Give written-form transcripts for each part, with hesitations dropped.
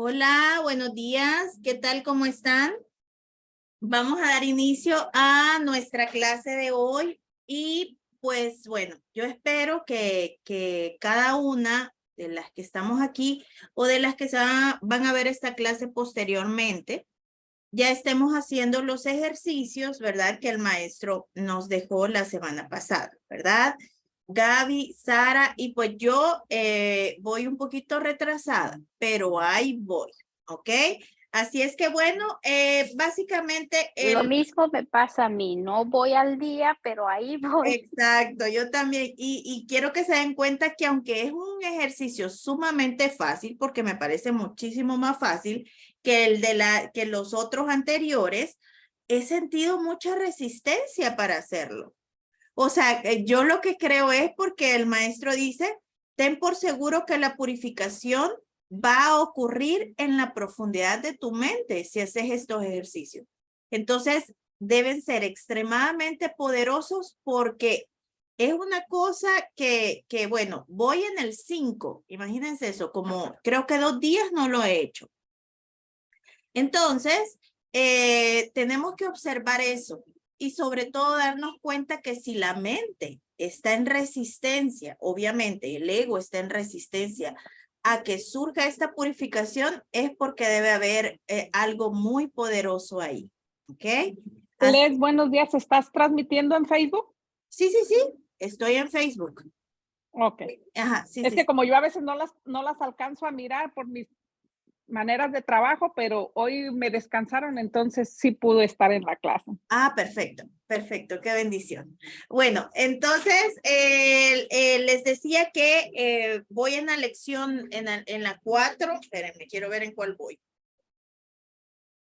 Hola, buenos días. ¿Qué tal? ¿Cómo están? Vamos a dar inicio a nuestra clase de hoy y pues bueno, yo espero que cada una de las que estamos aquí o de las que van a ver esta clase posteriormente, ya estemos haciendo los ejercicios, ¿verdad? Que el maestro nos dejó la semana pasada, ¿verdad? Gaby, Sara, y pues yo voy un poquito retrasada, pero ahí voy, ¿ok? Así es que bueno, básicamente Lo mismo me pasa a mí, no voy al día, pero ahí voy. exacto, yo también, y quiero que se den cuenta que aunque es un ejercicio sumamente fácil, porque me parece muchísimo más fácil que que los otros anteriores, he sentido mucha resistencia para hacerlo. O sea, yo lo que creo es porque el maestro dice, ten por seguro que la purificación va a ocurrir en la profundidad de tu mente si haces estos ejercicios. Entonces, deben ser extremadamente poderosos porque es una cosa bueno, voy en el 5, imagínense eso, como creo que 2 días no lo he hecho. Entonces, tenemos que observar eso y sobre todo darnos cuenta que si la mente está en resistencia, obviamente el ego está en resistencia a que surja esta purificación, es porque debe haber algo muy poderoso ahí. ¿Ok? Les, buenos días. ¿Estás transmitiendo en Facebook? Sí, sí, sí, estoy en Facebook. Ok. Ajá, sí, Es sí. que como yo a veces no las alcanzo a mirar por mis maneras de trabajo, pero hoy me descansaron, entonces sí pude estar en la clase. Ah, perfecto, perfecto, qué bendición. Bueno, entonces les decía que voy en la lección, en la 4, espérenme, quiero ver en cuál voy.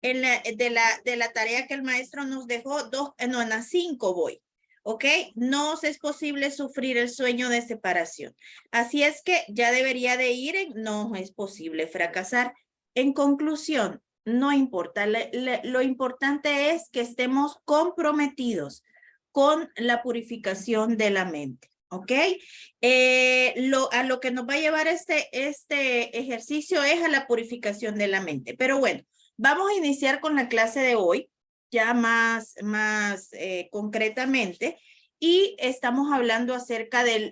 De la tarea que el maestro nos dejó, no, en la 5 voy. ¿Ok? No os es posible sufrir el sueño de separación. Así es que ya debería de ir en no es posible fracasar. En conclusión, no importa. Lo importante es que estemos comprometidos con la purificación de la mente. ¿Ok? A lo que nos va a llevar este ejercicio es a la purificación de la mente. Pero bueno, vamos a iniciar con la clase de hoy, ya más concretamente, y estamos hablando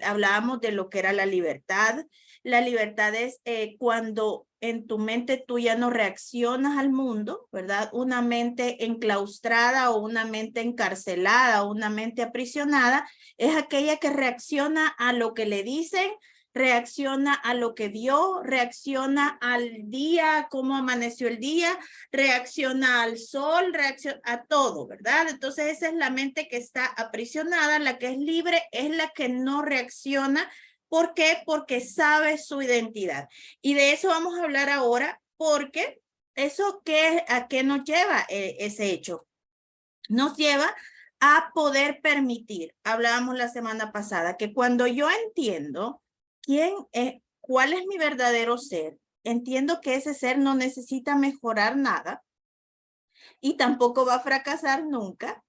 hablábamos de lo que era la libertad. La libertad es cuando en tu mente tú ya no reaccionas al mundo, ¿verdad? Una mente enclaustrada o una mente encarcelada o una mente aprisionada es aquella que reacciona a lo que le dicen, reacciona a lo que vio, reacciona al día, cómo amaneció el día, reacciona al sol, reacciona a todo, ¿verdad? Entonces esa es la mente que está aprisionada, la que es libre es la que no reacciona. ¿Por qué? Porque sabe su identidad. Y de eso vamos a hablar ahora, porque ¿a qué nos lleva ese hecho? Nos lleva a poder permitir, hablábamos la semana pasada, que cuando yo entiendo cuál es mi verdadero ser, entiendo que ese ser no necesita mejorar nada y tampoco va a fracasar nunca.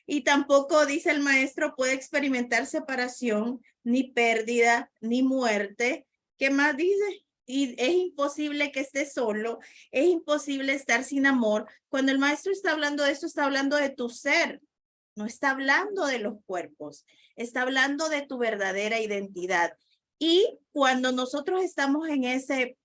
Y tampoco, dice el maestro, puede experimentar separación, ni pérdida, ni muerte. ¿Qué más dice? Y es imposible que esté solo, es imposible estar sin amor. Cuando el maestro está hablando de esto, está hablando de tu ser, no está hablando de los cuerpos, está hablando de tu verdadera identidad. Y cuando nosotros estamos en ese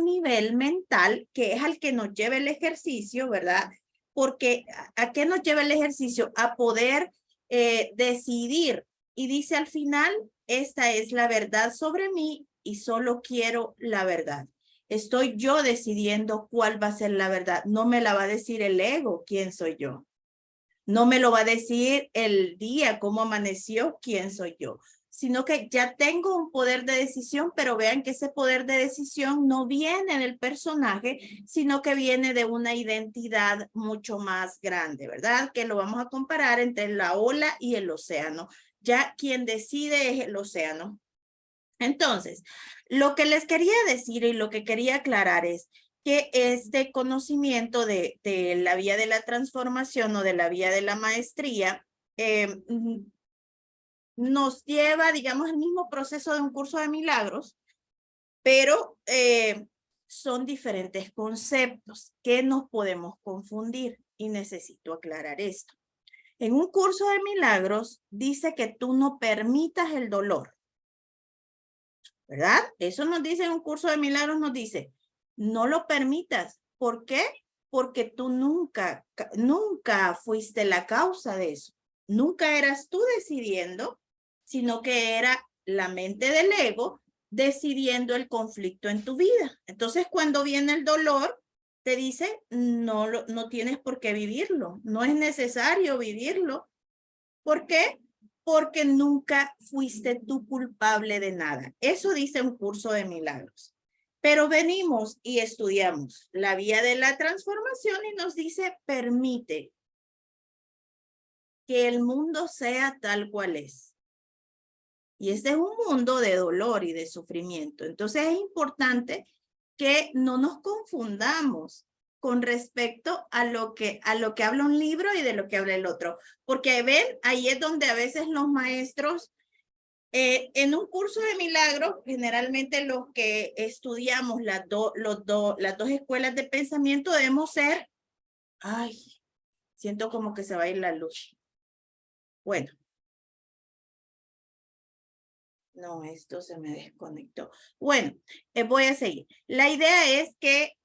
nivel mental, que es al que nos lleva el ejercicio, ¿verdad? Porque ¿a qué nos lleva el ejercicio? A poder decidir. Y dice al final, esta es la verdad sobre mí y solo quiero la verdad. Estoy yo decidiendo cuál va a ser la verdad. No me la va a decir el ego, quién soy yo. No me lo va a decir el día, cómo amaneció, quién soy yo, sino que ya tengo un poder de decisión, pero vean que ese poder de decisión no viene en el personaje, sino que viene de una identidad mucho más grande, ¿verdad? Que lo vamos a comparar entre la ola y el océano. Ya quien decide es el océano. Entonces, lo que les quería decir y lo que quería aclarar es que este conocimiento de la vía de la transformación o de la vía de la maestría nos lleva, digamos, al mismo proceso de un curso de milagros, pero son diferentes conceptos que nos podemos confundir y necesito aclarar esto. En un curso de milagros dice que tú no permitas el dolor, ¿verdad? Eso nos dice en un curso de milagros, nos dice, no lo permitas. ¿Por qué? Porque tú nunca fuiste la causa de eso. Nunca eras tú decidiendo, sino que era la mente del ego decidiendo el conflicto en tu vida. Entonces, cuando viene el dolor, te dice, no tienes por qué vivirlo. No es necesario vivirlo. ¿Por qué? Porque nunca fuiste tú culpable de nada. Eso dice un curso de milagros. Pero venimos y estudiamos la vía de la transformación y nos dice, permite que el mundo sea tal cual es. Y este es un mundo de dolor y de sufrimiento. Entonces es importante que no nos confundamos con respecto a lo que habla un libro y de lo que habla el otro. Porque ven, ahí es donde a veces los maestros, en un curso de milagros, generalmente los que estudiamos las dos escuelas de pensamiento debemos ser, ay, siento como que se va a ir la luz. Bueno. No, esto se me desconectó. Bueno, voy a seguir. La idea es que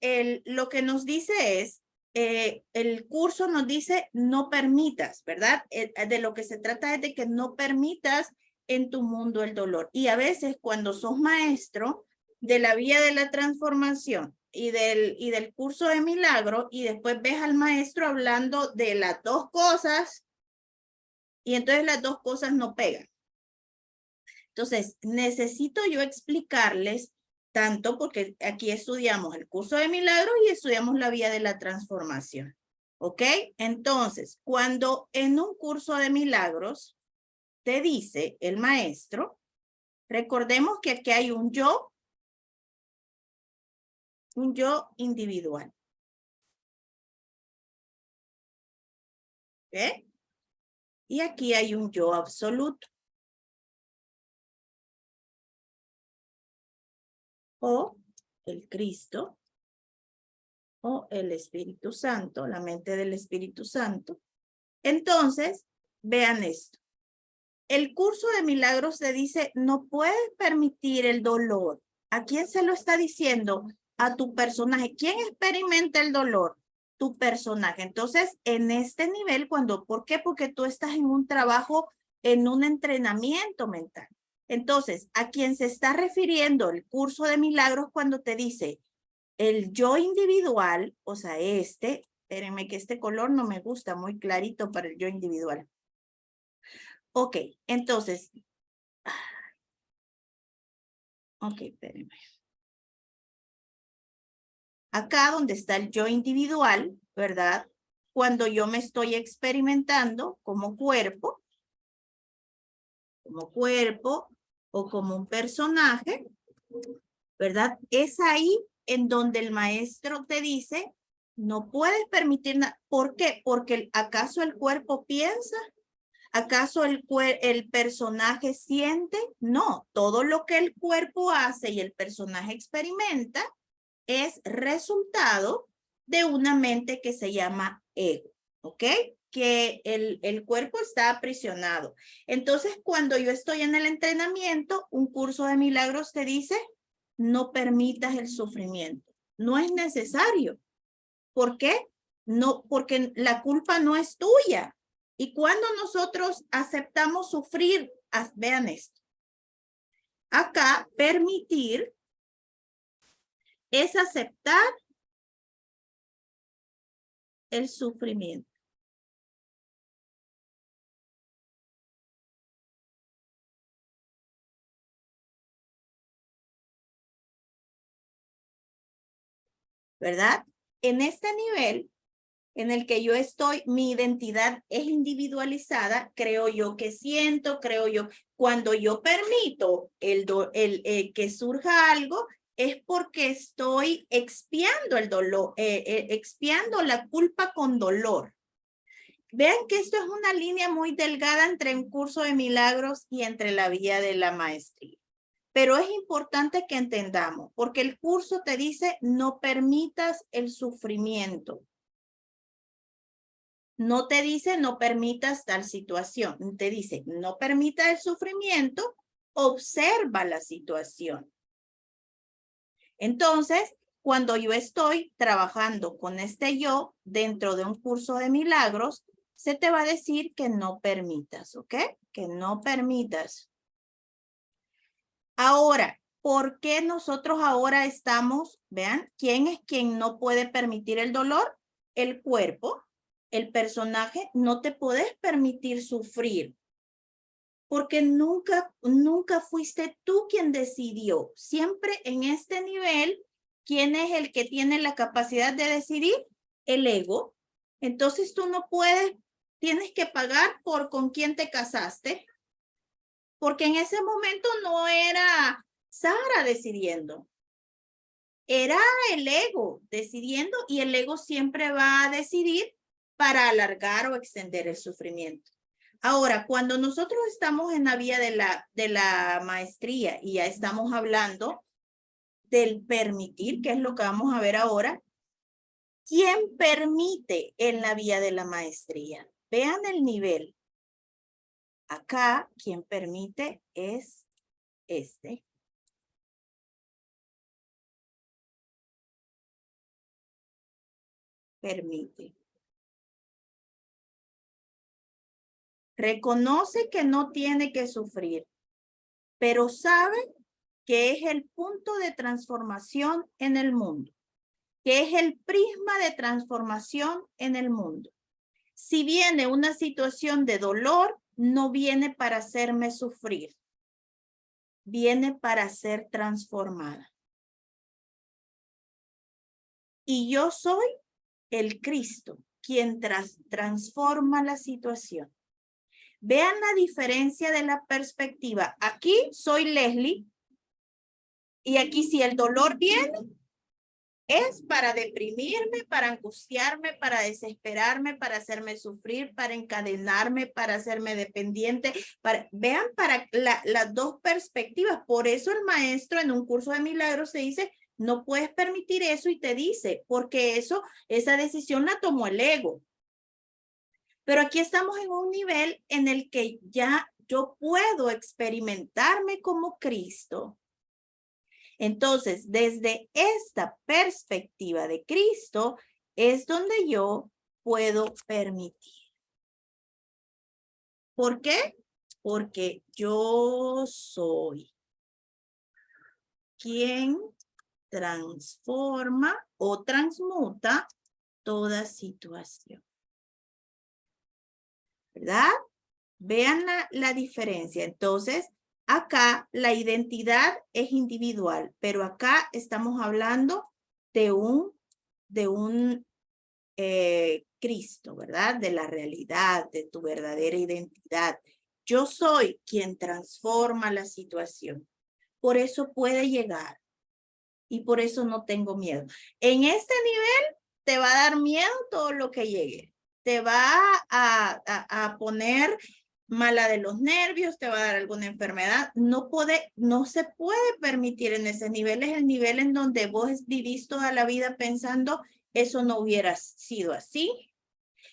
lo que nos dice es, el curso nos dice no permitas, ¿verdad? De lo que se trata es de que no permitas en tu mundo el dolor. Y a veces cuando sos maestro de la vía de la transformación y del curso de milagro y después ves al maestro hablando de las dos cosas y entonces las dos cosas no pegan. Entonces, necesito yo explicarles tanto porque aquí estudiamos el curso de milagros y estudiamos la vía de la transformación. ¿Ok? Entonces, cuando en un curso de milagros te dice el maestro, recordemos que aquí hay un yo individual. ¿Ok? Y aquí hay un yo absoluto. O el Cristo, o el Espíritu Santo, la mente del Espíritu Santo. Entonces, vean esto. El curso de milagros te dice, no puedes permitir el dolor. ¿A quién se lo está diciendo? A tu personaje. ¿Quién experimenta el dolor? Tu personaje. Entonces, en este nivel, ¿por qué? Porque tú estás en un trabajo, en un entrenamiento mental. Entonces, ¿a quién se está refiriendo el curso de milagros cuando te dice el yo individual? O sea, espérenme que este color no me gusta, muy clarito para el yo individual. Ok, entonces, ok, espérenme. Acá donde está el yo individual, ¿verdad? Cuando yo me estoy experimentando como cuerpo o como un personaje, ¿verdad? Es ahí en donde el maestro te dice, no puedes permitir nada. ¿Por qué? Porque ¿acaso el cuerpo piensa? ¿Acaso el personaje siente? No, todo lo que el cuerpo hace y el personaje experimenta es resultado de una mente que se llama ego, ¿ok? Que el cuerpo está aprisionado. Entonces, cuando yo estoy en el entrenamiento, un curso de milagros te dice, no permitas el sufrimiento. No es necesario. ¿Por qué? No, porque la culpa no es tuya. Y cuando nosotros aceptamos sufrir, vean esto. Acá, permitir es aceptar el sufrimiento. ¿Verdad? En este nivel en el que yo estoy, mi identidad es individualizada, creo yo que siento, creo yo, cuando yo permito que surja algo, es porque estoy expiando el dolor, expiando la culpa con dolor. Vean que esto es una línea muy delgada entre un curso de milagros y entre la vía de la maestría. Pero es importante que entendamos, porque el curso te dice no permitas el sufrimiento. No te dice no permitas tal situación, te dice no permita el sufrimiento, observa la situación. Entonces, cuando yo estoy trabajando con este yo dentro de un curso de milagros, se te va a decir que no permitas, ¿ok? Que no permitas. Ahora, ¿por qué nosotros ahora estamos, vean, quién es quien no puede permitir el dolor? El cuerpo, el personaje, no te puedes permitir sufrir. Porque nunca fuiste tú quien decidió. Siempre en este nivel, ¿quién es el que tiene la capacidad de decidir? El ego. Entonces tú no puedes, tienes que pagar por con quién te casaste. Porque en ese momento no era Sara decidiendo. Era el ego decidiendo y el ego siempre va a decidir para alargar o extender el sufrimiento. Ahora, cuando nosotros estamos en la vía de la maestría y ya estamos hablando del permitir, que es lo que vamos a ver ahora, ¿quién permite en la vía de la maestría? Vean el nivel. Acá, quien permite es este. Permite. Reconoce que no tiene que sufrir, pero sabe que es el punto de transformación en el mundo, que es el prisma de transformación en el mundo. Si viene una situación de dolor, no viene para hacerme sufrir, viene para ser transformada. Y yo soy el Cristo, quien transforma la situación. Vean la diferencia de la perspectiva. Aquí soy Leslie y aquí si el dolor viene, es para deprimirme, para angustiarme, para desesperarme, para hacerme sufrir, para encadenarme, para hacerme dependiente. Vean para las dos perspectivas. Por eso el maestro en un curso de milagros te dice, no puedes permitir eso y te dice, porque esa decisión la tomó el ego. Pero aquí estamos en un nivel en el que ya yo puedo experimentarme como Cristo. Entonces, desde esta perspectiva de Cristo es donde yo puedo permitir. ¿Por qué? Porque yo soy quien transforma o transmuta toda situación. ¿Verdad? Vean la diferencia. Entonces, acá la identidad es individual, pero acá estamos hablando de un Cristo, ¿verdad? De la realidad, de tu verdadera identidad. Yo soy quien transforma la situación. Por eso puede llegar y por eso no tengo miedo. En este nivel te va a dar miedo todo lo que llegue. Te va a poner mala de los nervios, te va a dar alguna enfermedad. No se puede permitir en ese nivel. Es el nivel en donde vos vivís toda la vida pensando, eso no hubiera sido así.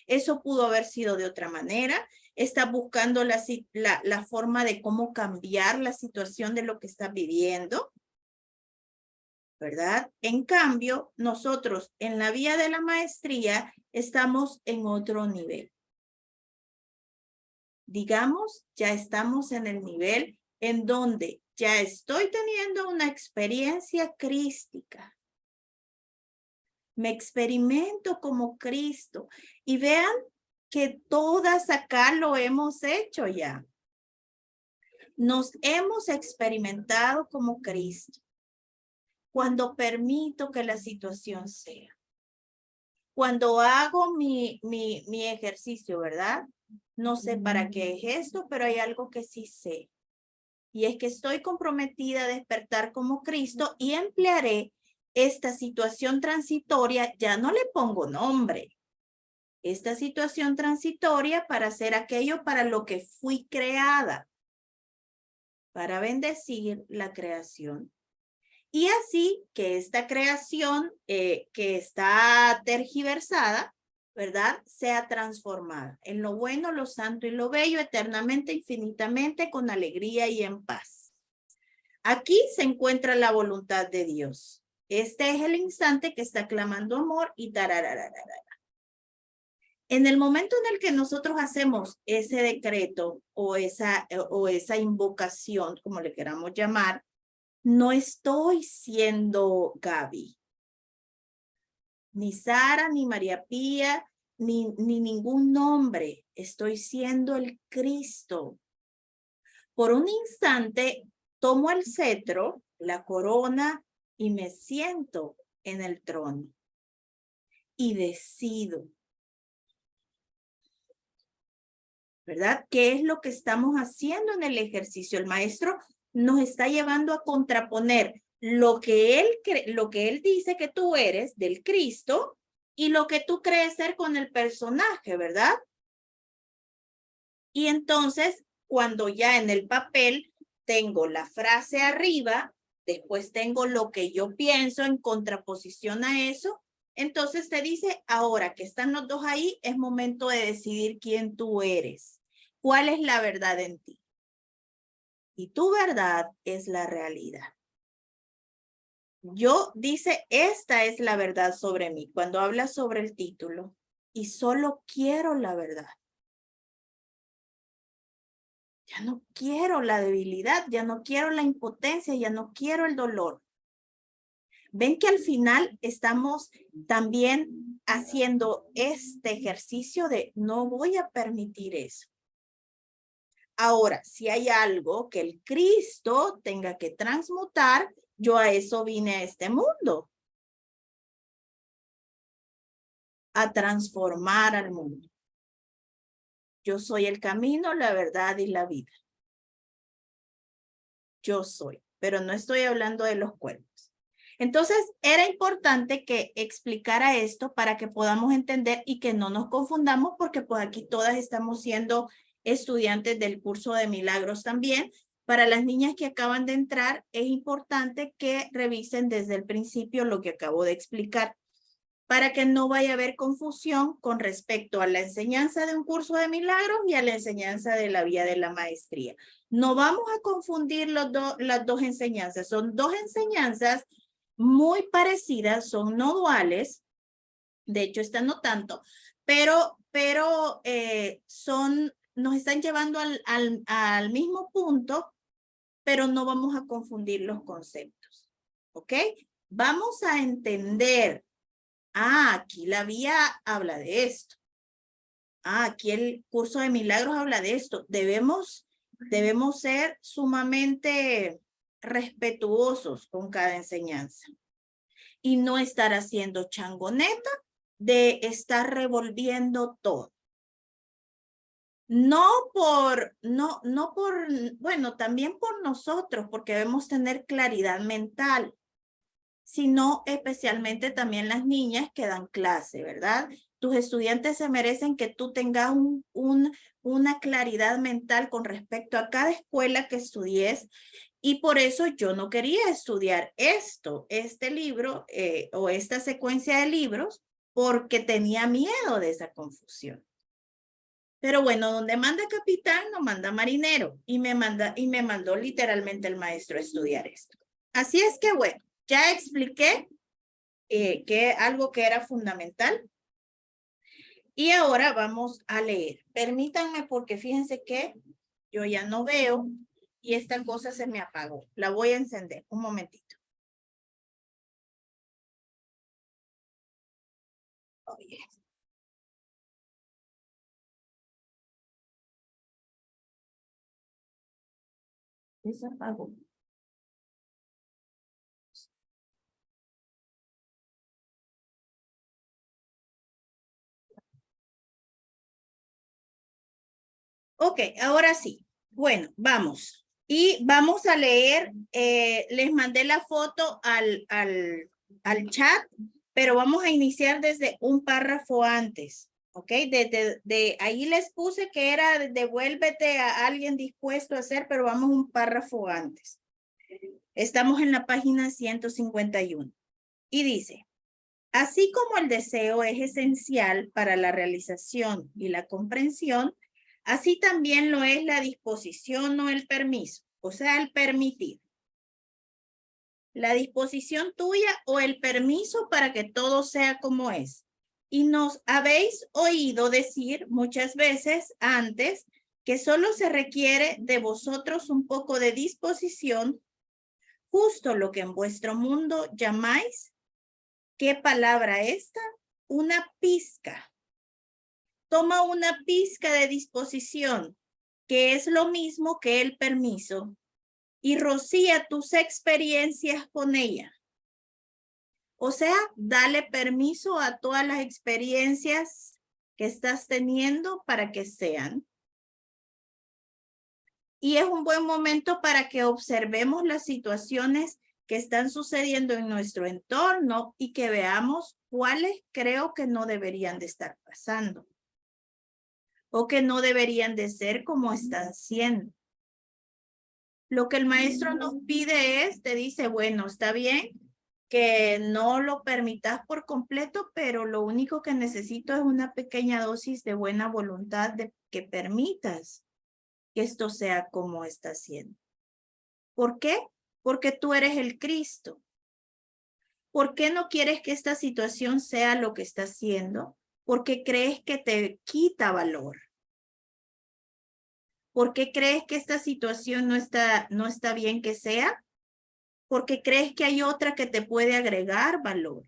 Eso pudo haber sido de otra manera. Estás buscando la forma de cómo cambiar la situación de lo que estás viviendo, ¿verdad? En cambio, nosotros en la vía de la maestría estamos en otro nivel. Digamos, ya estamos en el nivel en donde ya estoy teniendo una experiencia crística. Me experimento como Cristo. Y vean que todas acá lo hemos hecho ya. Nos hemos experimentado como Cristo. Cuando permito que la situación sea. Cuando hago mi ejercicio, ¿verdad? No sé para qué es esto, pero hay algo que sí sé. Y es que estoy comprometida a despertar como Cristo y emplearé esta situación transitoria, ya no le pongo nombre. Esta situación transitoria para hacer aquello para lo que fui creada. para bendecir la creación. Y así que esta creación que está tergiversada, ¿verdad? Sea transformada en lo bueno, lo santo y lo bello, eternamente, infinitamente, con alegría y en paz. Aquí se encuentra la voluntad de Dios. Este es el instante que está clamando amor y tararararara. En el momento en el que nosotros hacemos ese decreto o esa invocación, como le queramos llamar, no estoy siendo Gaby, ni Sara, ni María Pía, ni ningún nombre. Estoy siendo el Cristo. Por un instante, tomo el cetro, la corona, y me siento en el trono. Y decido. ¿Verdad? ¿Qué es lo que estamos haciendo en el ejercicio? El maestro nos está llevando a contraponer lo que él dice que tú eres del Cristo y lo que tú crees ser con el personaje, ¿verdad? Y entonces, cuando ya en el papel tengo la frase arriba, después tengo lo que yo pienso en contraposición a eso, entonces te dice, ahora que están los dos ahí, es momento de decidir quién tú eres. ¿Cuál es la verdad en ti? Y tu verdad es la realidad. Yo dice, esta es la verdad sobre mí, cuando habla sobre el título, y solo quiero la verdad. Ya no quiero la debilidad, ya no quiero la impotencia, ya no quiero el dolor. Ven que al final estamos también haciendo este ejercicio de no voy a permitir eso. Ahora, si hay algo que el Cristo tenga que transmutar, yo a eso vine a este mundo. A transformar al mundo. Yo soy el camino, la verdad y la vida. Yo soy, pero no estoy hablando de los cuerpos. Entonces, era importante que explicara esto para que podamos entender y que no nos confundamos, porque pues aquí todas estamos siendo estudiantes del curso de milagros también. Para las niñas que acaban de entrar, es importante que revisen desde el principio lo que acabo de explicar, para que no vaya a haber confusión con respecto a la enseñanza de un curso de milagros y a la enseñanza de la vía de la maestría. No vamos a confundir las dos enseñanzas. Son dos enseñanzas muy parecidas, son no duales. De hecho, estas no tanto, pero nos están llevando al mismo punto, pero no vamos a confundir los conceptos. ¿Ok? Vamos a entender. Aquí la vía habla de esto. Aquí el curso de milagros habla de esto. Debemos ser sumamente respetuosos con cada enseñanza y no estar haciendo changoneta de estar revolviendo todo. Bueno, también por nosotros, porque debemos tener claridad mental, sino especialmente también las niñas que dan clase, ¿verdad? Tus estudiantes se merecen que tú tengas una claridad mental con respecto a cada escuela que estudies, y por eso yo no quería estudiar este libro o esta secuencia de libros, porque tenía miedo de esa confusión. Pero bueno, donde manda capitán, no manda marinero, y me mandó literalmente el maestro a estudiar esto. Así es que bueno, ya expliqué que algo que era fundamental. Y ahora vamos a leer. Permítanme, porque fíjense que yo ya no veo y esta cosa se me apagó. La voy a encender. Un momentito. Oye. Se apagó. Ok, ahora sí. Bueno, vamos. Y vamos a leer, les mandé la foto al chat, pero vamos a iniciar desde un párrafo antes, ¿Ok? De ahí les puse que era devuélvete a alguien dispuesto a hacer, pero vamos un párrafo antes. Estamos en la página 151. Y dice, así como el deseo es esencial para la realización y la comprensión, así también lo es la disposición o el permiso, o sea, el permitir. La disposición tuya o el permiso para que todo sea como es. Y nos habéis oído decir muchas veces antes que solo se requiere de vosotros un poco de disposición, justo lo que en vuestro mundo llamáis, ¿qué palabra esta? Una pizca. Toma una pizca de disposición, que es lo mismo que el permiso, y rocía tus experiencias con ella. O sea, dale permiso a todas las experiencias que estás teniendo para que sean. Y es un buen momento para que observemos las situaciones que están sucediendo en nuestro entorno y que veamos cuáles creo que no deberían de estar pasando. O que no deberían de ser como están siendo. Lo que el maestro nos pide es, te dice, bueno, está bien que no lo permitas por completo, pero lo único que necesito es una pequeña dosis de buena voluntad de que permitas que esto sea como está siendo. ¿Por qué? Porque tú eres el Cristo. ¿Por qué no quieres que esta situación sea lo que está siendo? Porque crees que te quita valor. ¿Por qué crees que esta situación no está bien que sea? Porque crees que hay otra que te puede agregar valor.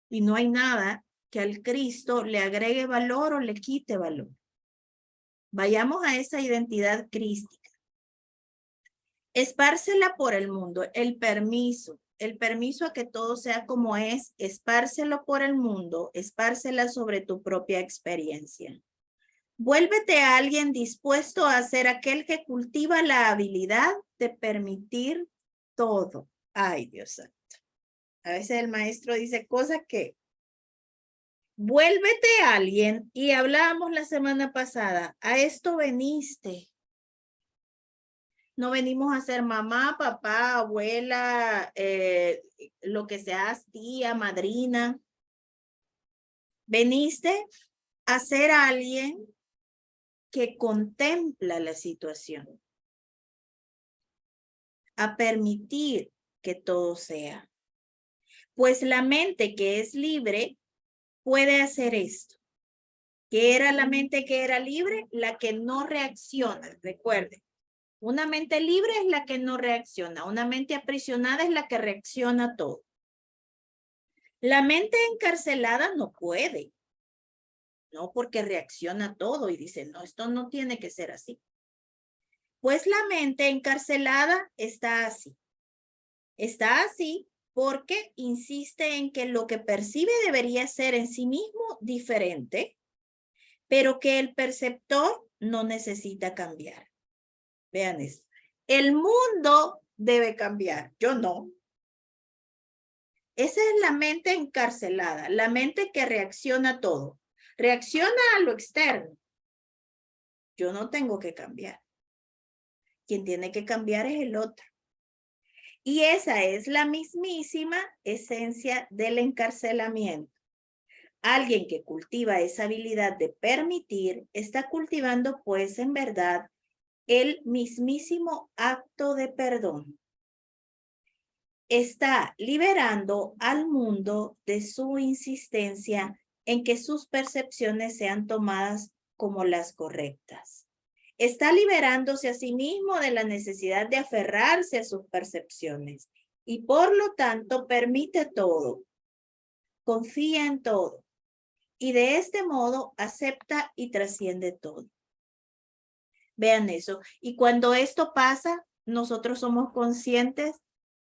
Y no hay nada que al Cristo le agregue valor o le quite valor. Vayamos a esa identidad crística. Espárcela por el mundo, el permiso a que todo sea como es, espárcelo por el mundo, espárcela sobre tu propia experiencia. Vuélvete a alguien dispuesto a ser aquel que cultiva la habilidad de permitir todo. Ay, Dios santo. A veces el maestro dice cosas que... Vuélvete a alguien, y hablábamos la semana pasada, a esto veniste. No venimos a ser mamá, papá, abuela, lo que seas, tía, madrina. Veniste a ser alguien que contempla la situación, a permitir que todo sea. Pues la mente que es libre puede hacer esto. ¿Qué era la mente que era libre? La que no reacciona, recuerden. Una mente libre es la que no reacciona. Una mente aprisionada es la que reacciona a todo. La mente encarcelada no puede. No, porque reacciona a todo y dice, no, esto no tiene que ser así. Pues la mente encarcelada está así. Está así porque insiste en que lo que percibe debería ser en sí mismo diferente, pero que el perceptor no necesita cambiar. Vean esto. El mundo debe cambiar, yo no. Esa es la mente encarcelada, la mente que reacciona a todo. Reacciona a lo externo. Yo no tengo que cambiar. Quien tiene que cambiar es el otro. Y esa es la mismísima esencia del encarcelamiento. Alguien que cultiva esa habilidad de permitir está cultivando, pues, en verdad, el mismísimo acto de perdón. Está liberando al mundo de su insistencia en que sus percepciones sean tomadas como las correctas. Está liberándose a sí mismo de la necesidad de aferrarse a sus percepciones y por lo tanto permite todo, confía en todo y de este modo acepta y trasciende todo. Vean eso. Y cuando esto pasa, nosotros somos conscientes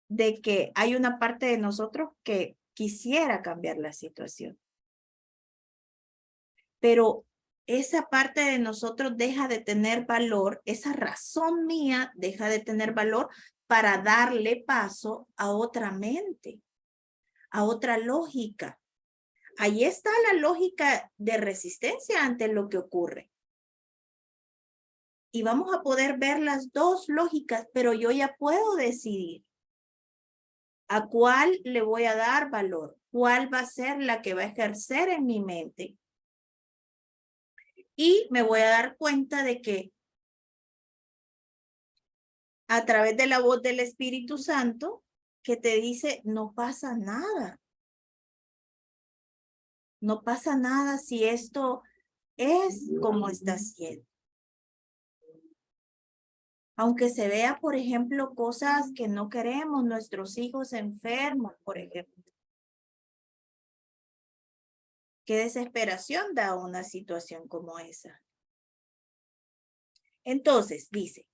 de que hay una parte de nosotros que quisiera cambiar la situación. Pero esa parte de nosotros deja de tener valor, esa razón mía deja de tener valor para darle paso a otra mente, a otra lógica, Ahí está la lógica de resistencia ante lo que ocurre. Y vamos a poder ver las dos lógicas, pero yo ya puedo decidir a cuál le voy a dar valor, cuál va a ser la que va a ejercer en mi mente. Y me voy a dar cuenta de que a través de la voz del Espíritu Santo, que te dice, no pasa nada. No pasa nada si esto es como está siendo. Aunque se vea, por ejemplo, cosas que no queremos, nuestros hijos enfermos, por ejemplo. Qué desesperación da una situación como esa. Entonces, dice,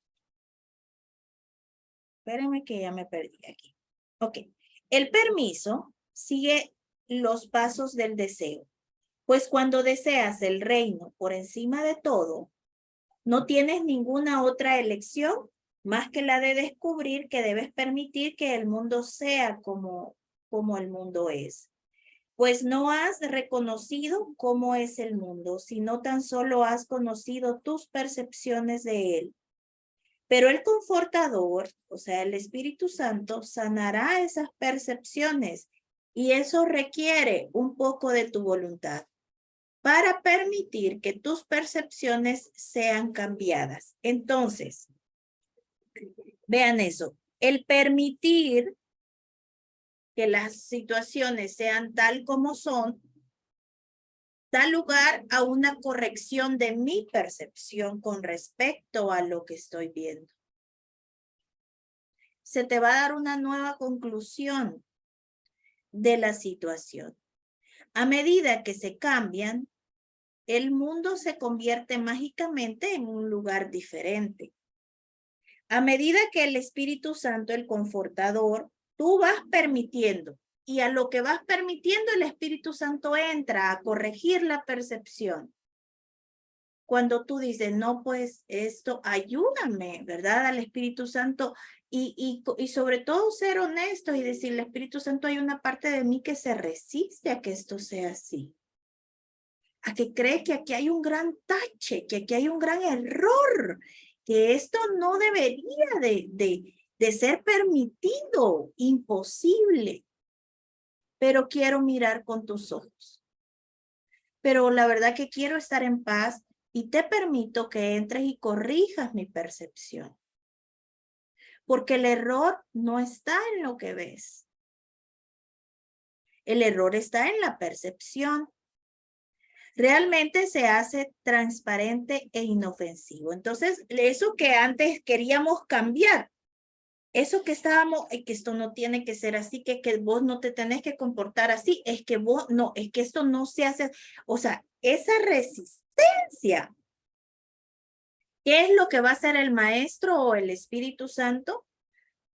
espérenme que ya me perdí aquí. Ok, el permiso sigue los pasos del deseo. Pues cuando deseas el reino por encima de todo, no tienes ninguna otra elección más que la de descubrir que debes permitir que el mundo sea como el mundo es. Pues no has reconocido cómo es el mundo, sino tan solo has conocido tus percepciones de él. Pero el confortador, o sea, el Espíritu Santo, sanará esas percepciones y eso requiere un poco de tu voluntad para permitir que tus percepciones sean cambiadas. Entonces, vean eso, el permitir que las situaciones sean tal como son, da lugar a una corrección de mi percepción con respecto a lo que estoy viendo. Se te va a dar una nueva conclusión de la situación. A medida que se cambian, el mundo se convierte mágicamente en un lugar diferente. A medida que el Espíritu Santo, el confortador, tú vas permitiendo, y a lo que vas permitiendo, el Espíritu Santo entra a corregir la percepción. Cuando tú dices, no, pues esto, ayúdame, ¿verdad? Al Espíritu Santo, y sobre todo ser honesto y decirle, Espíritu Santo, hay una parte de mí que se resiste a que esto sea así. A que cree que aquí hay un gran tache, que aquí hay un gran error, que esto no debería de ser permitido, imposible. Pero quiero mirar con tus ojos. Pero la verdad que quiero estar en paz y te permito que entres y corrijas mi percepción. Porque el error no está en lo que ves. El error está en la percepción. Realmente se hace transparente e inofensivo. Entonces, eso que antes queríamos cambiar, eso que estábamos, que esto no tiene que ser así, que vos no te tenés que comportar así, es que vos no, es que esto no se hace, o sea, esa resistencia, ¿qué es lo que va a hacer el maestro o el Espíritu Santo?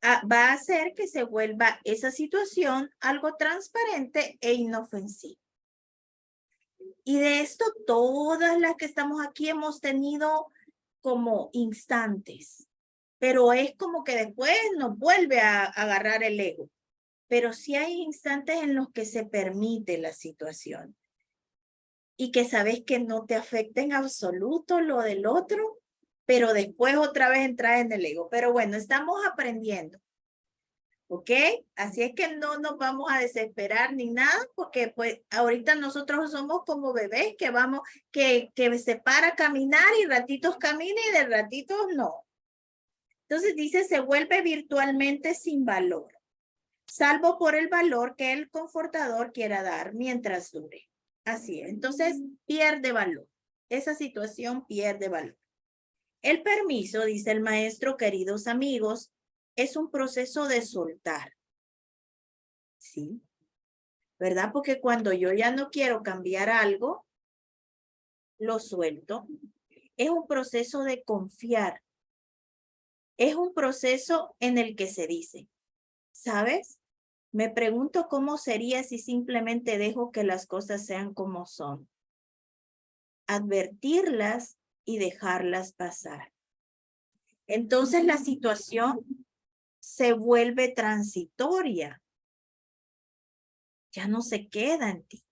Va a hacer que se vuelva esa situación algo transparente e inofensivo. Y de esto, todas las que estamos aquí hemos tenido como instantes, pero es como que después nos vuelve a agarrar el ego. Pero sí hay instantes en los que se permite la situación y que sabes que no te afecta en absoluto lo del otro, pero después otra vez entras en el ego. Pero bueno, estamos aprendiendo. ¿Ok? Así es que no nos vamos a desesperar ni nada, porque pues ahorita nosotros somos como bebés que vamos, que se para a caminar y ratitos camina y de ratitos no. Entonces dice, se vuelve virtualmente sin valor, salvo por el valor que el confortador quiera dar mientras dure. Así es. Entonces pierde valor. Esa situación pierde valor. El permiso, dice el maestro, queridos amigos, es un proceso de soltar. ¿Sí? ¿Verdad? Porque cuando yo ya no quiero cambiar algo, lo suelto. Es un proceso de confiar. Es un proceso en el que se dice, ¿sabes? Me pregunto cómo sería si simplemente dejo que las cosas sean como son. Advertirlas y dejarlas pasar. Entonces la situación se vuelve transitoria. Ya no se queda en ti.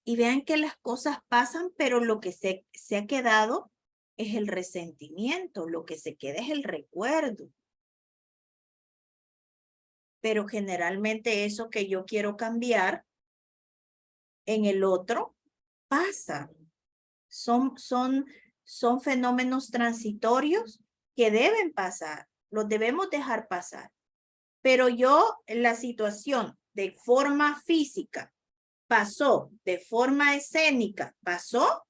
Y vean que las cosas pasan, pero lo que se ha quedado es el resentimiento, lo que se queda es el recuerdo. Pero generalmente eso que yo quiero cambiar en el otro pasa. Son fenómenos transitorios que deben pasar, los debemos dejar pasar. Pero la situación de forma física pasó, de forma escénica pasó,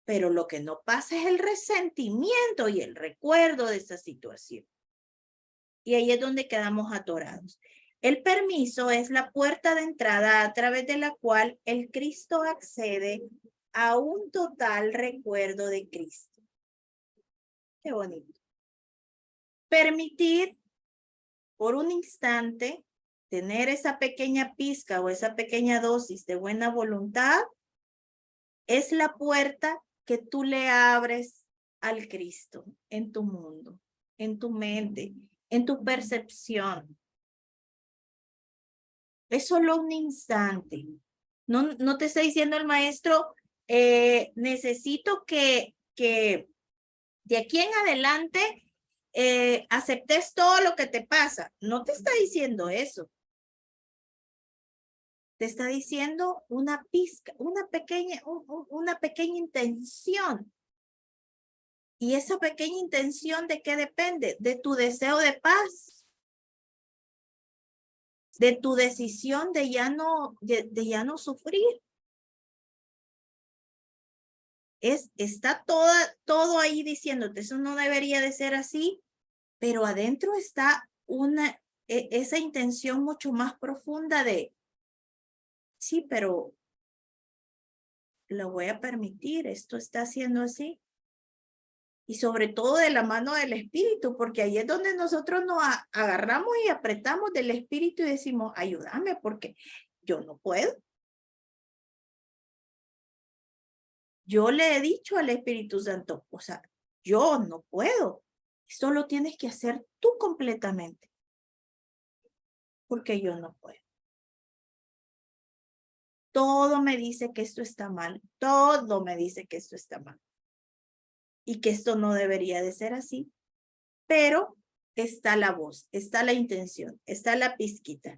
pero lo que no pasa es el resentimiento y el recuerdo de esa situación. Y ahí es donde quedamos atorados. El permiso es la puerta de entrada a través de la cual el Cristo accede a un total recuerdo de Cristo. Qué bonito. Permitir por un instante tener esa pequeña pizca o esa pequeña dosis de buena voluntad es la puerta que tú le abres al Cristo en tu mundo, en tu mente, en tu percepción. Es solo un instante. No te está diciendo el maestro, necesito que de aquí en adelante aceptes todo lo que te pasa. No te está diciendo eso. Te está diciendo una pizca, una pequeña intención. ¿Y esa pequeña intención de qué depende? De tu deseo de paz. De tu decisión de ya no sufrir. Está todo ahí diciéndote, eso no debería de ser así, pero adentro está esa intención mucho más profunda de, sí, pero lo voy a permitir, esto está haciendo así. Y sobre todo de la mano del Espíritu, porque ahí es donde nosotros nos agarramos y apretamos del Espíritu y decimos, ayúdame, porque yo no puedo. Yo le he dicho al Espíritu Santo, o sea, yo no puedo. Esto lo tienes que hacer tú completamente. Porque yo no puedo. Todo me dice que esto está mal. Todo me dice que esto está mal. Y que esto no debería de ser así. Pero está la voz, está la intención, está la pizquita.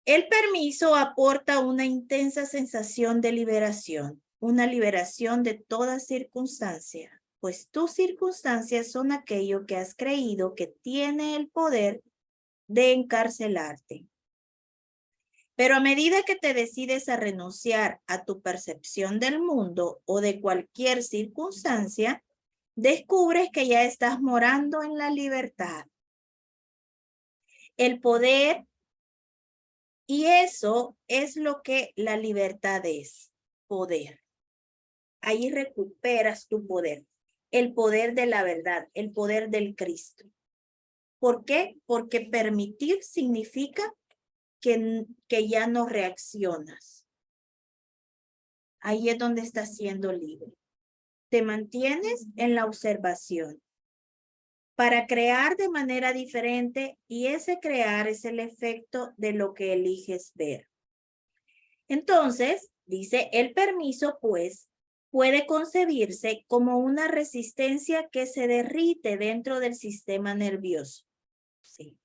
El permiso aporta una intensa sensación de liberación. Una liberación de toda circunstancia. Pues tus circunstancias son aquello que has creído que tiene el poder de encarcelarte. Pero a medida que te decides a renunciar a tu percepción del mundo o de cualquier circunstancia, descubres que ya estás morando en la libertad. El poder, y eso es lo que la libertad es, poder. Ahí recuperas tu poder, el poder de la verdad, el poder del Cristo. ¿Por qué? Porque permitir significa que ya no reaccionas. Ahí es donde estás siendo libre. Te mantienes en la observación para crear de manera diferente y ese crear es el efecto de lo que eliges ver. Entonces, dice, el permiso, pues, puede concebirse como una resistencia que se derrite dentro del sistema nervioso. Sí.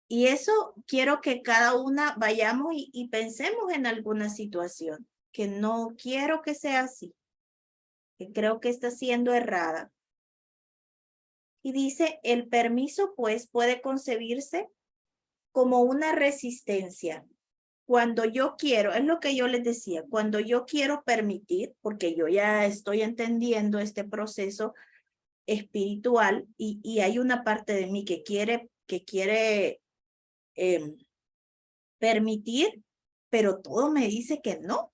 Y eso quiero que cada una vayamos y pensemos en alguna situación, que no quiero que sea así, que creo que está siendo errada. Y dice, el permiso pues puede concebirse como una resistencia. Cuando yo quiero, es lo que yo les decía, cuando yo quiero permitir, porque yo ya estoy entendiendo este proceso espiritual y hay una parte de mí que quiere permitir, pero todo me dice que no.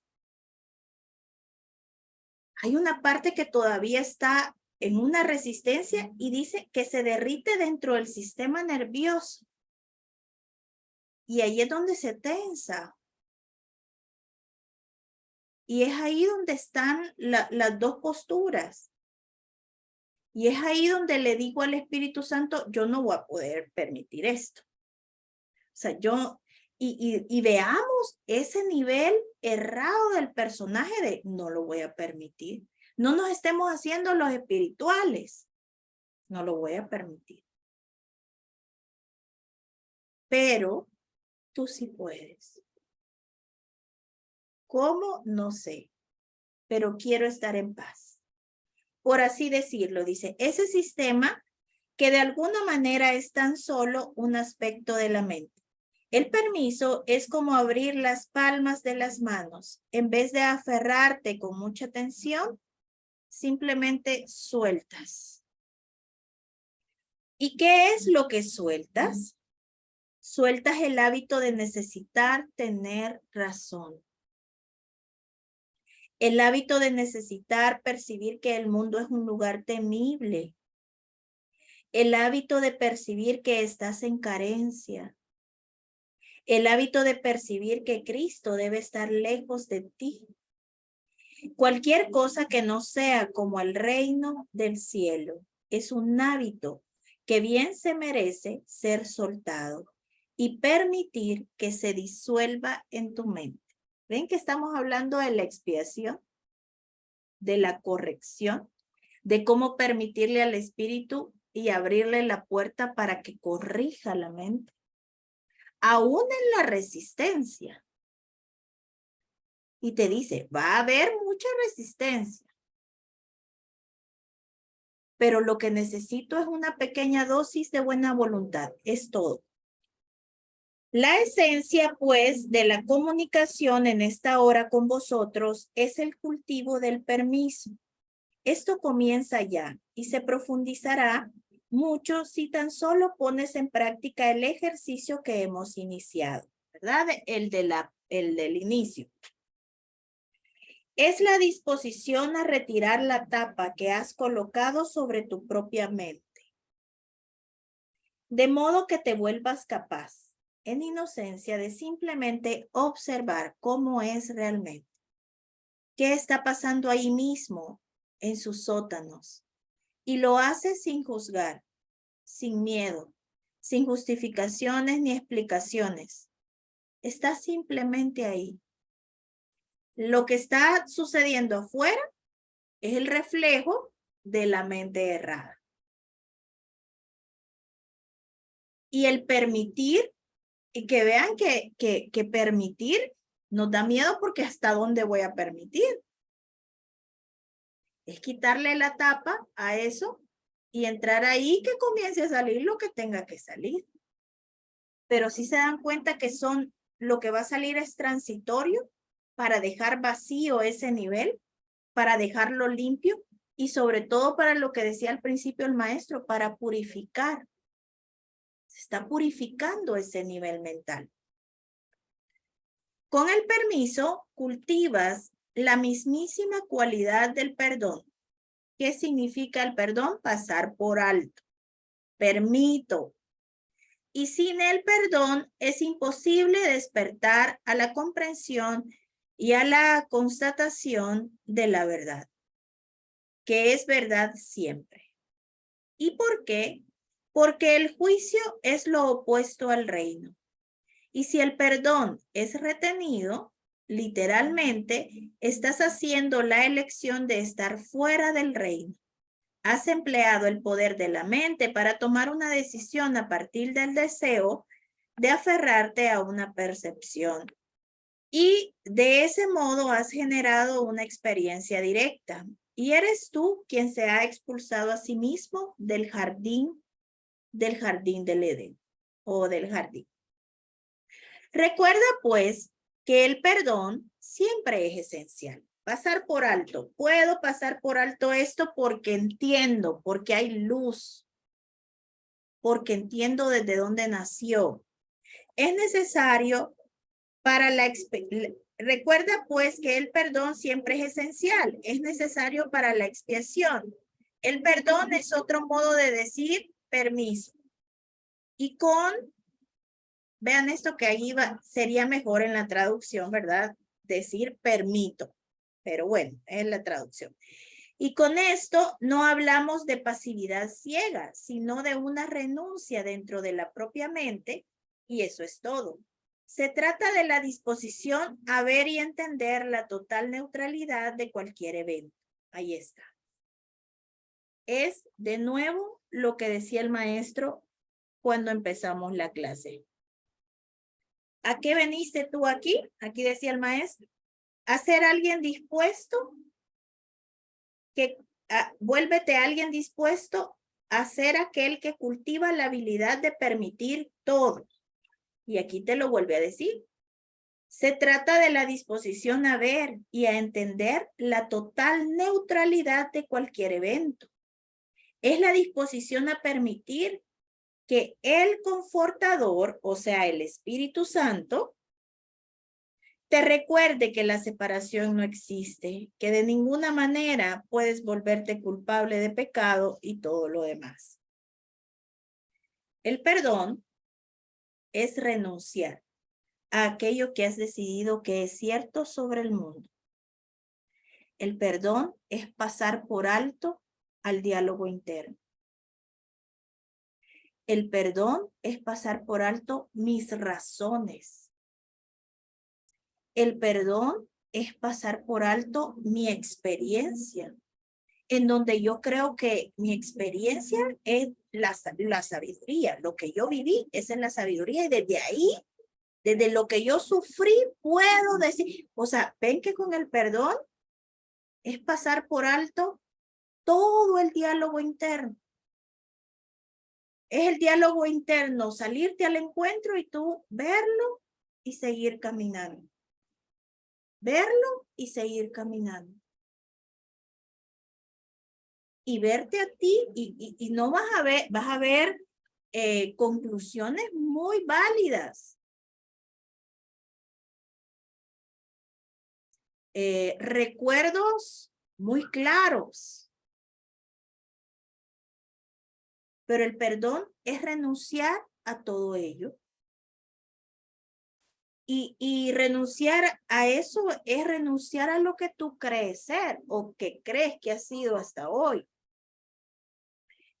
Hay una parte que todavía está en una resistencia y dice que se derrite dentro del sistema nervioso. Y ahí es donde se tensa. Y es ahí donde están las dos posturas. Y es ahí donde le digo al Espíritu Santo, yo no voy a poder permitir esto. O sea, y veamos ese nivel errado del personaje de no lo voy a permitir. No nos estemos haciendo los espirituales. No lo voy a permitir. Pero tú sí puedes. ¿Cómo? No sé. Pero quiero estar en paz. Por así decirlo, dice, ese sistema que de alguna manera es tan solo un aspecto de la mente. El permiso es como abrir las palmas de las manos. En vez de aferrarte con mucha tensión, simplemente sueltas. ¿Y qué es lo que sueltas? Sueltas el hábito de necesitar tener razón. El hábito de necesitar percibir que el mundo es un lugar temible. El hábito de percibir que estás en carencia. El hábito de percibir que Cristo debe estar lejos de ti. Cualquier cosa que no sea como el reino del cielo es un hábito que bien se merece ser soltado y permitir que se disuelva en tu mente. ¿Ven que estamos hablando de la expiación, de la corrección, de cómo permitirle al Espíritu y abrirle la puerta para que corrija la mente? Aún en la resistencia. Y te dice, va a haber mucha resistencia. Pero lo que necesito es una pequeña dosis de buena voluntad. Es todo. La esencia, pues, de la comunicación en esta hora con vosotros es el cultivo del permiso. Esto comienza ya y se profundizará mucho si tan solo pones en práctica el ejercicio que hemos iniciado, ¿verdad? El del inicio. Es la disposición a retirar la tapa que has colocado sobre tu propia mente, de modo que te vuelvas capaz, en inocencia, de simplemente observar cómo es realmente. ¿Qué está pasando ahí mismo, en sus sótanos? Y lo haces sin juzgar, sin miedo, sin justificaciones ni explicaciones. Está simplemente ahí. Lo que está sucediendo afuera es el reflejo de la mente errada. Y el permitir, y que vean que permitir nos da miedo porque ¿hasta dónde voy a permitir? Es quitarle la tapa a eso y entrar ahí que comience a salir lo que tenga que salir. Pero si se dan cuenta que lo que va a salir es transitorio para dejar vacío ese nivel, para dejarlo limpio y sobre todo para lo que decía al principio el maestro, para purificar. Se está purificando ese nivel mental. Con el permiso, cultivas la mismísima cualidad del perdón. ¿Qué significa el perdón? Pasar por alto. Permito. Y sin el perdón es imposible despertar a la comprensión y a la constatación de la verdad, que es verdad siempre. ¿Y por qué? Porque el juicio es lo opuesto al reino. Y si el perdón es retenido, literalmente, estás haciendo la elección de estar fuera del reino. Has empleado el poder de la mente para tomar una decisión a partir del deseo de aferrarte a una percepción. Y de ese modo has generado una experiencia directa. Y eres tú quien se ha expulsado a sí mismo del jardín del Edén o del jardín. Recuerda pues que el perdón siempre es esencial. Pasar por alto. Puedo pasar por alto esto porque entiendo, porque hay luz, porque entiendo desde dónde nació. Es necesario para la expiación. Recuerda pues que el perdón siempre es esencial. Es necesario para la expiación. El perdón es otro modo de decir permiso. Y vean esto que ahí sería mejor en la traducción, ¿verdad? Decir permito. Pero bueno, es la traducción. Y con esto no hablamos de pasividad ciega, sino de una renuncia dentro de la propia mente, y eso es todo. Se trata de la disposición a ver y entender la total neutralidad de cualquier evento. Ahí está. Es de nuevo lo que decía el maestro cuando empezamos la clase. ¿A qué veniste tú aquí? Aquí decía el maestro. A ser alguien dispuesto, vuélvete alguien dispuesto a ser aquel que cultiva la habilidad de permitir todo. Y aquí te lo vuelve a decir. Se trata de la disposición a ver y a entender la total neutralidad de cualquier evento. Es la disposición a permitir que el confortador, o sea, el Espíritu Santo, te recuerde que la separación no existe, que de ninguna manera puedes volverte culpable de pecado y todo lo demás. El perdón es renunciar a aquello que has decidido que es cierto sobre el mundo. El perdón es pasar por alto al diálogo interno. El perdón es pasar por alto mis razones. El perdón es pasar por alto mi experiencia, en donde yo creo que mi experiencia es la sabiduría. Lo que yo viví es en la sabiduría y desde ahí, desde lo que yo sufrí, puedo decir, o sea, ven que con el perdón es pasar por alto todo el diálogo interno. Es el diálogo interno, salirte al encuentro y tú verlo y seguir caminando. Verlo y seguir caminando. Y verte a ti y no vas a ver conclusiones muy válidas. Recuerdos muy claros. Pero el perdón es renunciar a todo ello. Y renunciar a eso es renunciar a lo que tú crees ser o que crees que has sido hasta hoy.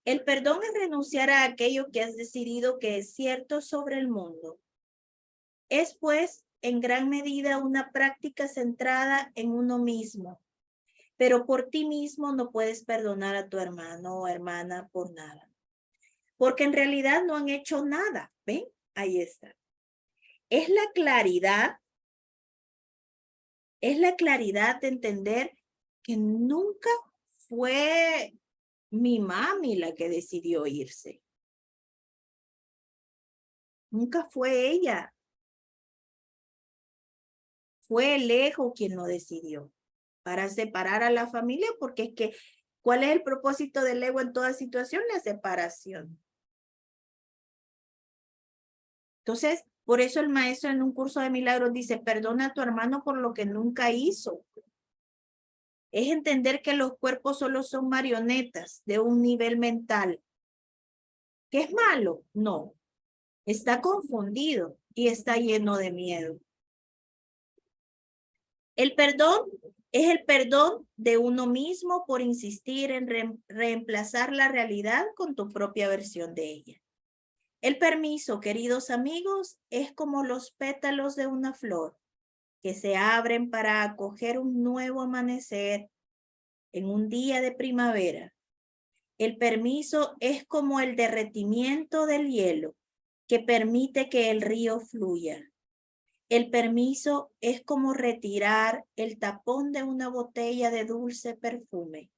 El perdón es renunciar a aquello que has decidido que es cierto sobre el mundo. Es pues en gran medida una práctica centrada en uno mismo. Pero por ti mismo no puedes perdonar a tu hermano o hermana por nada. Porque en realidad no han hecho nada. ¿Ven? Ahí está. Es la claridad de entender que nunca fue mi mami la que decidió irse. Nunca fue ella. Fue el ego quien lo decidió para separar a la familia, porque es que, ¿cuál es el propósito del ego en toda situación? La separación. Entonces, por eso el maestro en un curso de milagros dice, perdona a tu hermano por lo que nunca hizo. Es entender que los cuerpos solo son marionetas de un nivel mental. ¿Qué es malo? No. Está confundido y está lleno de miedo. El perdón es el perdón de uno mismo por insistir en reemplazar la realidad con tu propia versión de ella. El permiso, queridos amigos, es como los pétalos de una flor que se abren para acoger un nuevo amanecer en un día de primavera. El permiso es como el derretimiento del hielo que permite que el río fluya. El permiso es como retirar el tapón de una botella de dulce perfume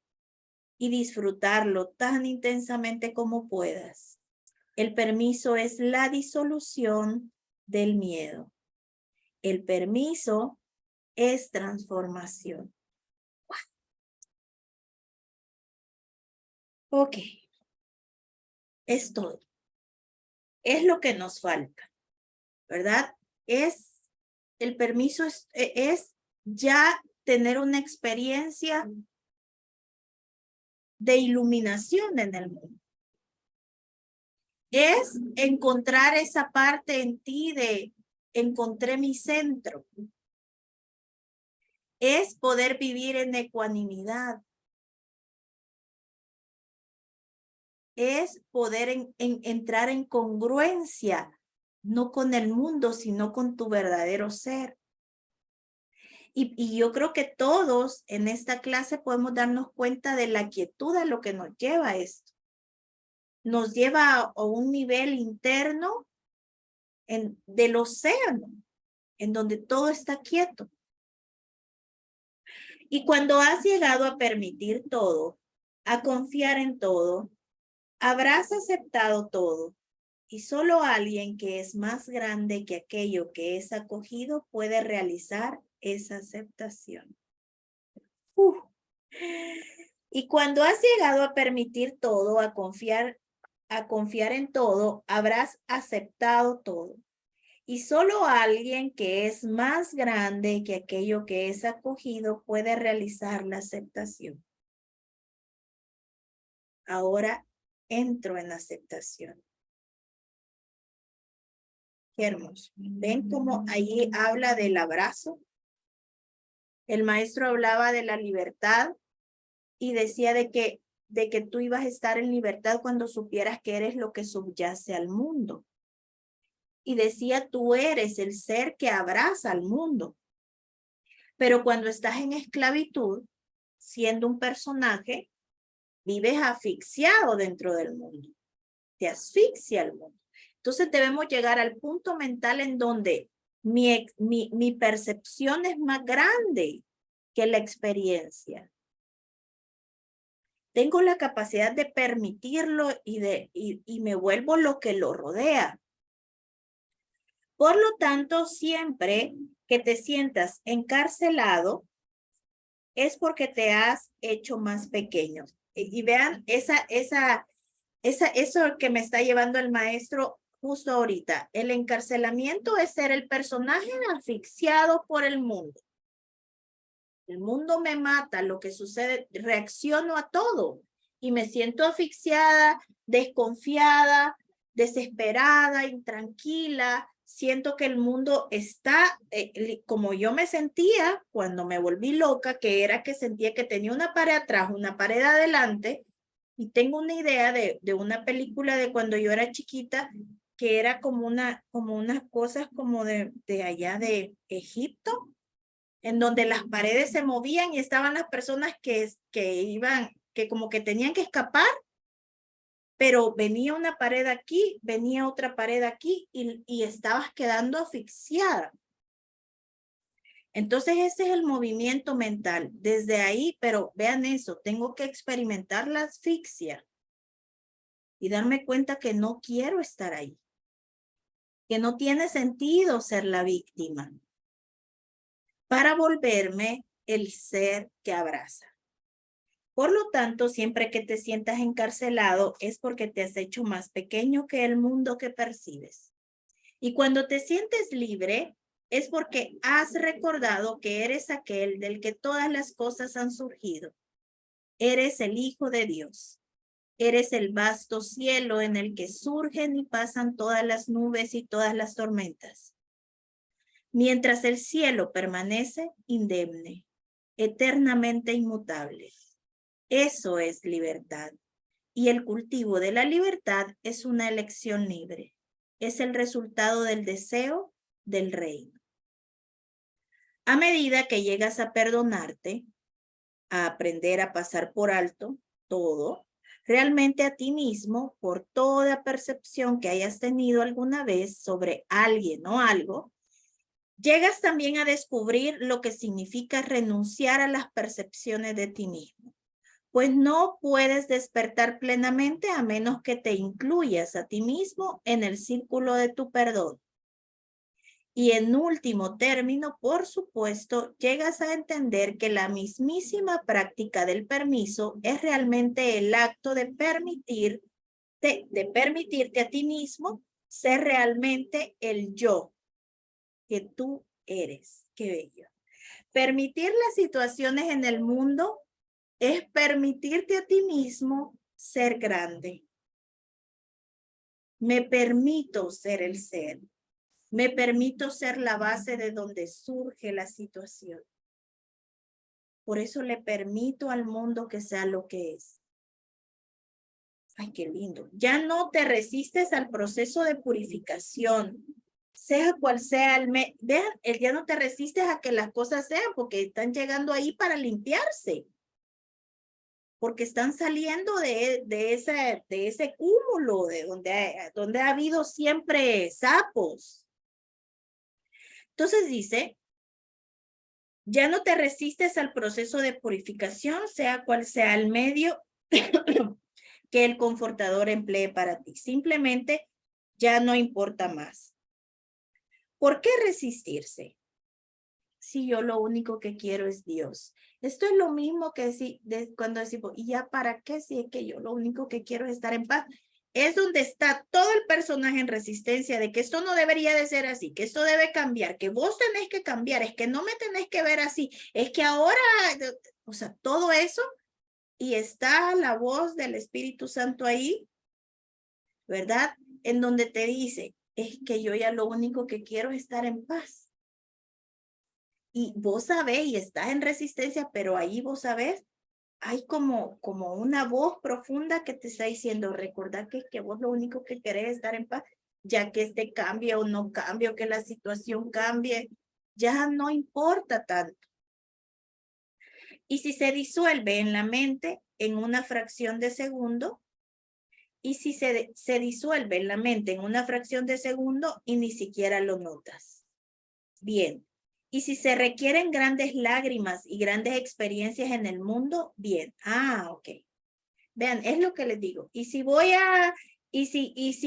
y disfrutarlo tan intensamente como puedas. El permiso es la disolución del miedo. El permiso es transformación. Ok. Es todo. Es lo que nos falta, ¿verdad? El permiso es ya tener una experiencia de iluminación en el mundo. Es encontrar esa parte en ti de encontré mi centro. Es poder vivir en ecuanimidad. Es poder entrar en congruencia no con el mundo, sino con tu verdadero ser. Y yo creo que todos en esta clase podemos darnos cuenta de la quietud a lo que nos lleva esto. Nos lleva a un nivel interno del océano, en donde todo está quieto. Y cuando has llegado a permitir todo, a confiar en todo, habrás aceptado todo. Y solo alguien que es más grande que aquello que es acogido puede realizar esa aceptación. Y cuando has llegado a permitir todo, a confiar en todo, habrás aceptado todo. Y solo alguien que es más grande que aquello que es acogido puede realizar la aceptación. Ahora entro en aceptación. Qué hermoso. ¿Ven cómo allí habla del abrazo? El maestro hablaba de la libertad y decía de que tú ibas a estar en libertad cuando supieras que eres lo que subyace al mundo. Y decía, tú eres el ser que abraza al mundo. Pero cuando estás en esclavitud, siendo un personaje, vives asfixiado dentro del mundo. Te asfixia el mundo. Entonces debemos llegar al punto mental en donde mi percepción es más grande que la experiencia. Tengo la capacidad de permitirlo y me vuelvo lo que lo rodea. Por lo tanto, siempre que te sientas encarcelado, es porque te has hecho más pequeño. Y vean, eso que me está llevando el maestro justo ahorita. El encarcelamiento es ser el personaje asfixiado por el mundo. El mundo me mata, lo que sucede, reacciono a todo y me siento asfixiada, desconfiada, desesperada, intranquila. Siento que el mundo está como yo me sentía cuando me volví loca, que era que sentía que tenía una pared atrás, una pared adelante. Y tengo una idea de una película de cuando yo era chiquita, que era como unas cosas como de allá de Egipto, en donde las paredes se movían y estaban las personas que iban, que como que tenían que escapar, pero venía una pared aquí, venía otra pared aquí y estabas quedando asfixiada. Entonces ese es el movimiento mental. Desde ahí, pero vean eso, tengo que experimentar la asfixia y darme cuenta que no quiero estar ahí, que no tiene sentido ser la víctima, para volverme el ser que abraza. Por lo tanto, siempre que te sientas encarcelado es porque te has hecho más pequeño que el mundo que percibes. Y cuando te sientes libre es porque has recordado que eres aquel del que todas las cosas han surgido. Eres el Hijo de Dios. Eres el vasto cielo en el que surgen y pasan todas las nubes y todas las tormentas. Mientras el cielo permanece indemne, eternamente inmutable. Eso es libertad. Y el cultivo de la libertad es una elección libre. Es el resultado del deseo del reino. A medida que llegas a perdonarte, a aprender a pasar por alto todo, realmente a ti mismo, por toda percepción que hayas tenido alguna vez sobre alguien o algo, llegas también a descubrir lo que significa renunciar a las percepciones de ti mismo. Pues no puedes despertar plenamente a menos que te incluyas a ti mismo en el círculo de tu perdón. Y en último término, por supuesto, llegas a entender que la mismísima práctica del permiso es realmente el acto de permitirte a ti mismo ser realmente el yo que tú eres. Qué bello. Permitir las situaciones en el mundo es permitirte a ti mismo ser grande. Me permito ser el ser. Me permito ser la base de donde surge la situación. Por eso le permito al mundo que sea lo que es. Ay, qué lindo. Ya no te resistes al proceso de purificación sea cual sea el medio. Vean, el ya no te resistes a que las cosas sean porque están llegando ahí para limpiarse. Porque están saliendo de ese cúmulo de donde ha habido siempre sapos. Entonces dice, ya no te resistes al proceso de purificación, sea cual sea el medio que el confortador emplee para ti. Simplemente ya no importa más. ¿Por qué resistirse? Si yo lo único que quiero es Dios. Esto es lo mismo que cuando decimos, ¿y ya para qué? Si es que yo lo único que quiero es estar en paz. Es donde está todo el personaje en resistencia de que esto no debería de ser así, que esto debe cambiar, que vos tenés que cambiar, es que no me tenés que ver así, es que ahora, o sea, todo eso, y está la voz del Espíritu Santo ahí, ¿verdad? En donde te dice, es que yo ya lo único que quiero es estar en paz. Y vos sabés y estás en resistencia, pero ahí vos sabés, hay como una voz profunda que te está diciendo, recordá que vos lo único que querés es estar en paz, ya que este cambie o no cambie, o que la situación cambie, ya no importa tanto. Y si se disuelve en la mente en una fracción de segundo, y si se disuelve en la mente en una fracción de segundo y ni siquiera lo notas. Bien. Y si se requieren grandes lágrimas y grandes experiencias en el mundo, bien. Ok. Vean, es lo que les digo. Y si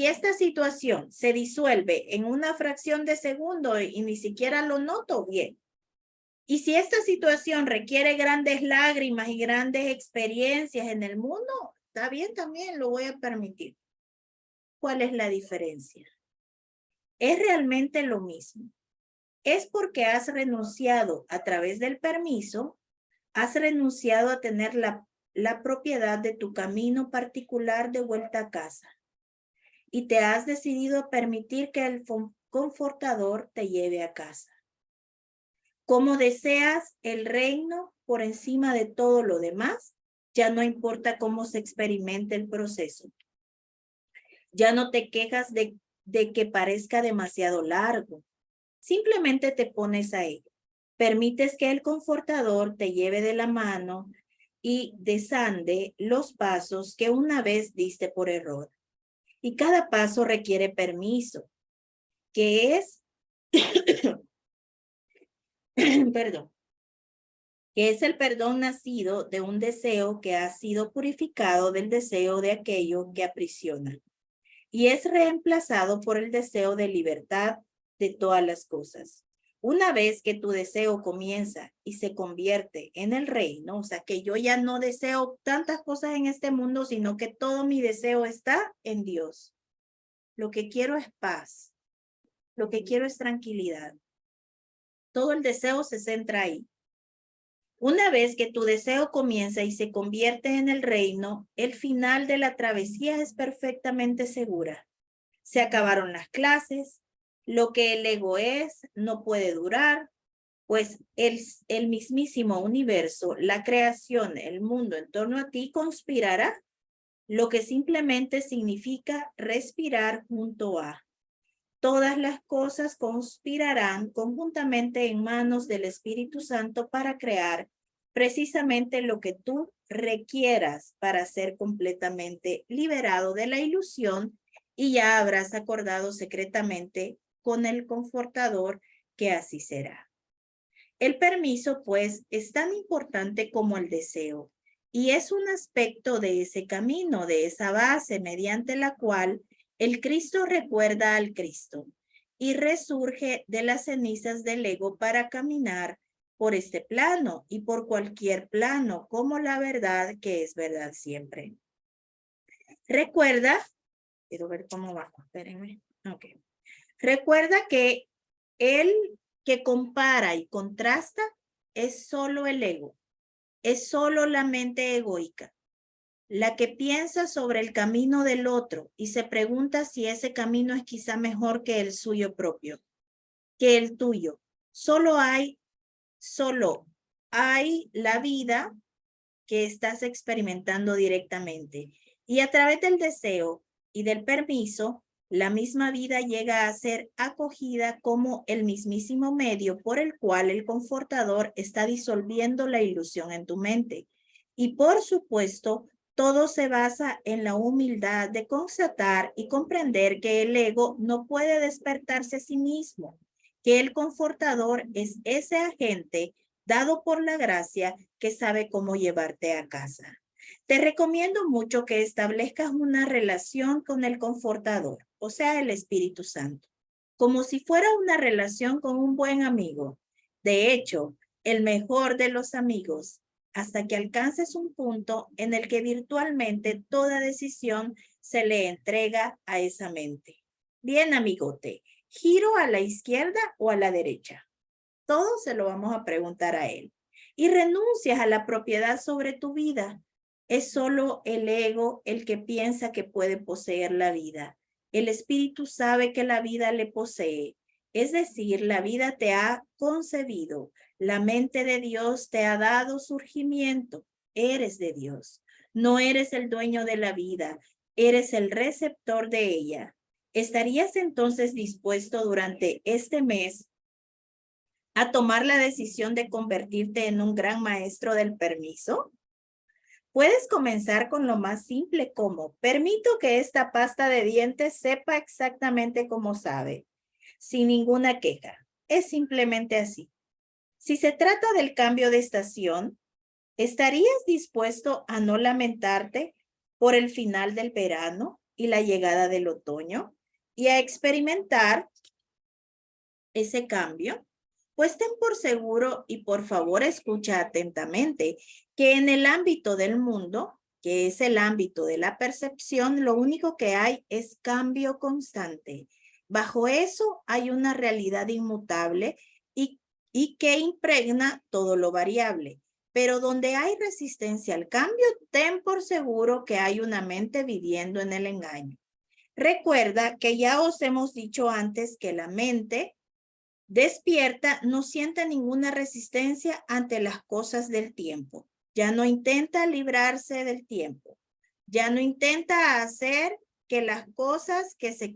esta situación se disuelve en una fracción de segundo y ni siquiera lo noto, bien. Y si esta situación requiere grandes lágrimas y grandes experiencias en el mundo, está bien también, lo voy a permitir. ¿Cuál es la diferencia? Es realmente lo mismo. Es porque has renunciado a través del permiso, has renunciado a tener la propiedad de tu camino particular de vuelta a casa y te has decidido a permitir que el confortador te lleve a casa. Como deseas el reino por encima de todo lo demás, ya no importa cómo se experimente el proceso. Ya no te quejas de que parezca demasiado largo. Simplemente te pones a ello. Permites que el confortador te lleve de la mano y desande los pasos que una vez diste por error. Y cada paso requiere permiso, que es, perdón, que es el perdón nacido de un deseo que ha sido purificado del deseo de aquello que aprisiona. Y es reemplazado por el deseo de libertad de todas las cosas. Una vez que tu deseo comienza y se convierte en el reino, o sea, que yo ya no deseo tantas cosas en este mundo, sino que todo mi deseo está en Dios. Lo que quiero es paz. Lo que quiero es tranquilidad. Todo el deseo se centra ahí. Una vez que tu deseo comienza y se convierte en el reino, el final de la travesía es perfectamente segura. Se acabaron las clases, lo que el ego es no puede durar, pues el mismísimo universo, la creación, el mundo en torno a ti conspirará, lo que simplemente significa respirar junto a. Todas las cosas conspirarán conjuntamente en manos del Espíritu Santo para crear precisamente lo que tú requieras para ser completamente liberado de la ilusión y ya habrás acordado secretamente con el confortador que así será. El permiso, pues, es tan importante como el deseo y es un aspecto de ese camino, de esa base mediante la cual el Cristo recuerda al Cristo y resurge de las cenizas del ego para caminar por este plano y por cualquier plano como la verdad que es verdad siempre. Recuerda, quiero ver cómo va, espérenme. Ok. Recuerda que el que compara y contrasta es solo el ego, es solo la mente egoica, la que piensa sobre el camino del otro y se pregunta si ese camino es quizá mejor que el suyo propio, que el tuyo. Solo hay la vida que estás experimentando directamente. Y a través del deseo y del permiso, La misma vida llega a ser acogida como el mismísimo medio por el cual el confortador está disolviendo la ilusión en tu mente. Y por supuesto, todo se basa en la humildad de constatar y comprender que el ego no puede despertarse a sí mismo, que el confortador es ese agente dado por la gracia que sabe cómo llevarte a casa. Te recomiendo mucho que establezcas una relación con el confortador, o sea, el Espíritu Santo, como si fuera una relación con un buen amigo. De hecho, el mejor de los amigos, hasta que alcances un punto en el que virtualmente toda decisión se le entrega a esa mente. Bien, amigote, ¿giro a la izquierda o a la derecha? Todo se lo vamos a preguntar a él. Y renuncias a la propiedad sobre tu vida. Es solo el ego el que piensa que puede poseer la vida. El espíritu sabe que la vida le posee. Es decir, la vida te ha concebido. La mente de Dios te ha dado surgimiento. Eres de Dios. No eres el dueño de la vida. Eres el receptor de ella. ¿Estarías entonces dispuesto durante este mes a tomar la decisión de convertirte en un gran maestro del permiso? Puedes comenzar con lo más simple como, permito que esta pasta de dientes sepa exactamente como sabe, sin ninguna queja. Es simplemente así. Si se trata del cambio de estación, ¿estarías dispuesto a no lamentarte por el final del verano y la llegada del otoño y a experimentar ese cambio? Pues ten por seguro y por favor escucha atentamente que en el ámbito del mundo, que es el ámbito de la percepción, lo único que hay es cambio constante. Bajo eso hay una realidad inmutable y que impregna todo lo variable. Pero donde hay resistencia al cambio, ten por seguro que hay una mente viviendo en el engaño. Recuerda que ya os hemos dicho antes que la mente despierta no siente ninguna resistencia ante las cosas del tiempo. Ya no intenta librarse del tiempo. Ya no intenta hacer que las cosas se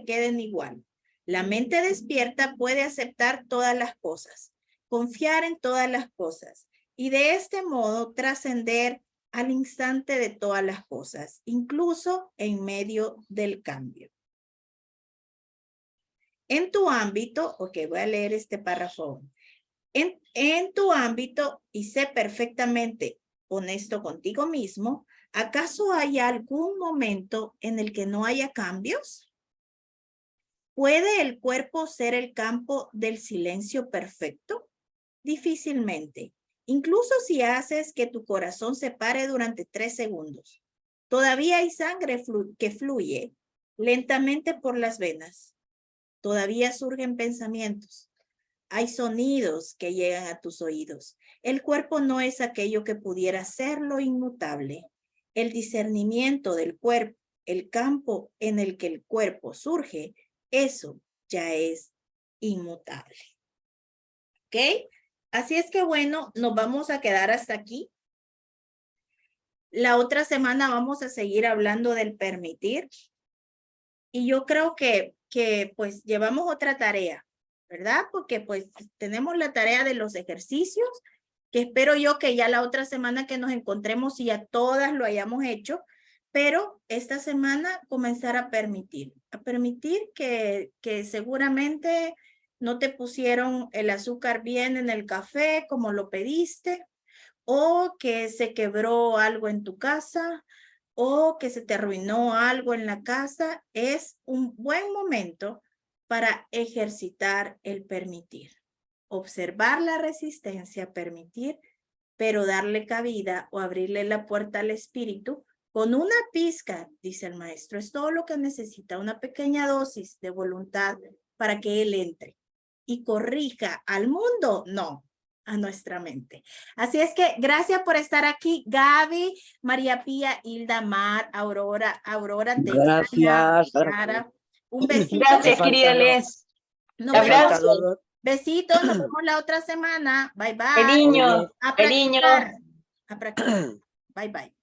queden igual. La mente despierta puede aceptar todas las cosas, confiar en todas las cosas y de este modo trascender al instante de todas las cosas, incluso en medio del cambio. En tu ámbito, ok, voy a leer este párrafo. En tu ámbito, y sé perfectamente honesto contigo mismo, ¿acaso hay algún momento en el que no haya cambios? ¿Puede el cuerpo ser el campo del silencio perfecto? Difícilmente. Incluso si haces que tu corazón se pare durante 3 segundos. Todavía hay sangre que fluye lentamente por las venas. Todavía surgen pensamientos. Hay sonidos que llegan a tus oídos. El cuerpo no es aquello que pudiera ser lo inmutable. El discernimiento del cuerpo, el campo en el que el cuerpo surge, eso ya es inmutable. ¿Ok? Así es que bueno, nos vamos a quedar hasta aquí. La otra semana vamos a seguir hablando del permitir. Y yo creo que pues llevamos otra tarea, ¿verdad? Porque pues tenemos la tarea de los ejercicios, que espero yo que ya la otra semana que nos encontremos y ya todas lo hayamos hecho, pero esta semana comenzar a permitir que seguramente no te pusieron el azúcar bien en el café como lo pediste, o que se quebró algo en tu casa, o que se te arruinó algo en la casa. Es un buen momento para ejercitar el permitir. Observar la resistencia, permitir, pero darle cabida o abrirle la puerta al espíritu con una pizca, dice el maestro. Es todo lo que necesita, una pequeña dosis de voluntad para que él entre y corrija al mundo. No, a nuestra mente. Así es que gracias por estar aquí, Gaby, María Pía, Hilda, Mar, Aurora, Gracias. Clara. Un besito. Gracias, querida Les. Nos vemos. Abrazo. Besitos, nos vemos la otra semana. Bye, bye. Cariño, A cariño. practicar. A practicar. Bye, bye.